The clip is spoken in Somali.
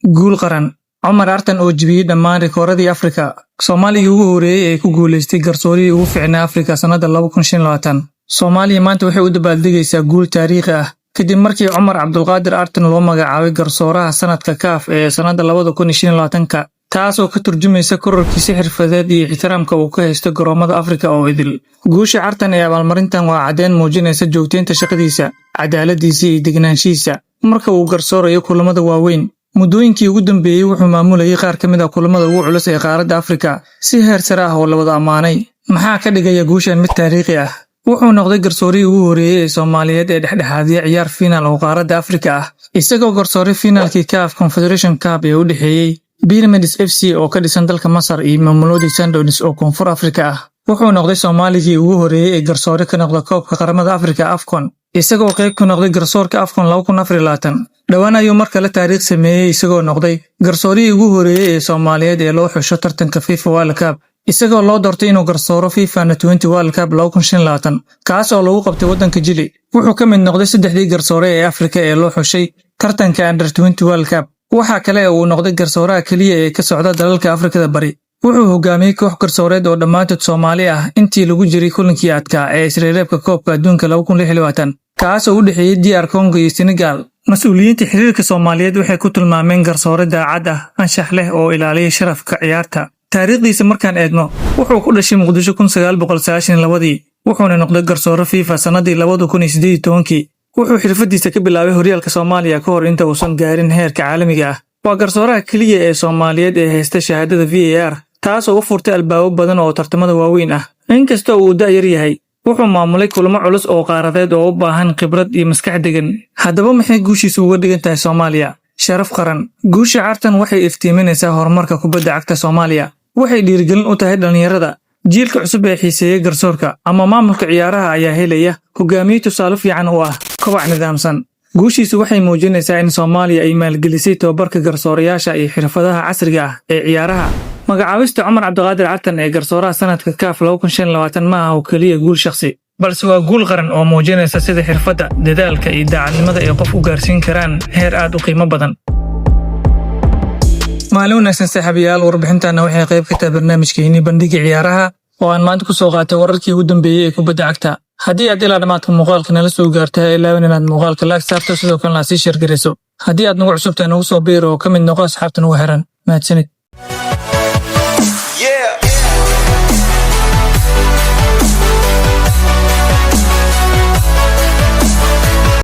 Guul qaran. Cumar Artan oo jibiyay dhammaan rikooradii Afrika. Soomaaliya ugu horeeyay ee ku guuleystay garsoorii ugu fiicnaa Afrika sanada 2025. Soomaaliya maanta waxay u dabaaldegaysaa guul taariikhi ah kadib markii Cumar Cabdulqaadir Artan loo magacaabay garsooraha sanadka CAF ee sanada 2025, taasoo ka turjumaysa kororkiisa xirfadeed iyo ixtiraamka uu ka haysto garoomada Afrika oo idil. Guusha Artan ee abaalmarintan waa caddeyn muujinaysa joogteynta shaqadiisa, cadaaladiisa iyo degnaanshihiisa marka uu garsoorayo kulamada waaweyn. Muddooyinkii ugu dambeeyay wuxuu maamulayay qaar ka mid ah kulamada ugu culus ee qaaradda Afrika si heer sare ah oo la wada ammaanay. Maxaa ka dhigaya guushan mid taariikhi ah? Wuxuu noqday garsoorii ugu horeeyay ee Soomaaliyeed ee dhexdhexaadiya ciyaar fiinaal oo qaaradda Afrika ah, isagoo garsooray fiinaalkii CAF Confederation Cup ee u dhexeeyay Pyramids FC oo ka dhisan dalka Masar iyo Mamelodi Sundowns oo Koonfur Afrika ah. Wuxuu noqday Soomaaligii ugu horeeyay ee garsoore ka noqda koobka qaramada Afrika AFCON, isagoo qayb ka noqday garsoorka AFCON 2024. Dhawaan ayuu mar kale taariikh sameeyay isagoo noqday garsoorii ugu horeeyay ee Soomaaliyeed ee loo xusho tartanka FIFA World Cup, isagoo loo doortay inuu garsooro FIFA Under-20 World Cup 2025, kaas oo lagu qabtay waddanka Chile. Wuxuu ka mid noqday saddexdii garsoore ee Afrika ee loo xushay tartanka Under-20 World Cup. Waxa kale oo uu noqday garsooraha kaliya ee ka socda dalalka Afrikada Bari. Wuxuu hogaamiyay koox garsooreed oo dhammaantood Soomaali ah intii lagu jiray kulankii adkaa ee isreebka koobka adduunka 2026, kaas oo u dhexeeyay DR Congo iyo Senegal. Mas'uuliyiinta xiriirka Soomaaliyeed waxay ku tilmaameen garsoore daacad ah, anshax leh oo ilaaliya sharafka ciyaarta. Taariikhdiisa markaan eegno, wuxuu ku dhashay Muqdisho 1992, wuxuuna noqday garsoore FIFA sanadii 2018. Wuxuu xirfadiisa ka bilaabay horyaalka Soomaaliya ka hor inta uusan gaarin heerka caalamiga ah. Waa garsooraha kaliya ee Soomaaliyeed ee haysta shahaadada VAR, taas oo u furtay albaabo badan oo tartamada waaweyn ah. Inkasta oo uu da'yar yahay, wuxuu maamulay kulamo culus oo qaaradeed oo u baahan khibrad iyo maskax degan. Haddaba maxay guushiisu uga dhigan tahay Soomaaliya? Sharaf qaran. Guusha Artan waxay iftiiminaysaa horumarka kubadda cagta Soomaaliya. Waxay dhiirigelin u tahay dhalinyarada. Jiilka cusub ee xiiseeya garsoorka ama maamulka ciyaaraha ayaa helaya hogaamiye tusaale fiican u ah kobac nidaamsan. Guushiisu waxay muujinaysaa in Soomaaliya ay maalgelisay tababarka garsoorayaasha iyo xirfadaha casriga ah ee ciyaaraha. Magacaabista Cumar Cabdulqaadir Artan ee garsooraha sanadka CAF 2025 ma aha oo kaliya guul shakhsi, balse waa guul qaran oo muujinaysa sida xirfadda, dadaalka iyo daacadnimada ay qof u gaarsiin karaan heer aad u qiimo badan. Maalin wanaagsan saaxiibayaal, warbixintaana waxay qayb ka tahay barnaamijkeennii bandhigga ciyaaraha oo aan maanta ku soo qaatay wararkii ugu dambeeyay ee kubadda cagta. Haddii aad ilaa dhamaadka muuqaalka nala soo gaartay, ha ilaawin inaad muuqaalka like saarto, sidoo kalena sii share garayso. Haddii aad nagu cusubtahay nagu soo biiro oo ka mid noqo asxaabta nagu xiran. Mahadsanid.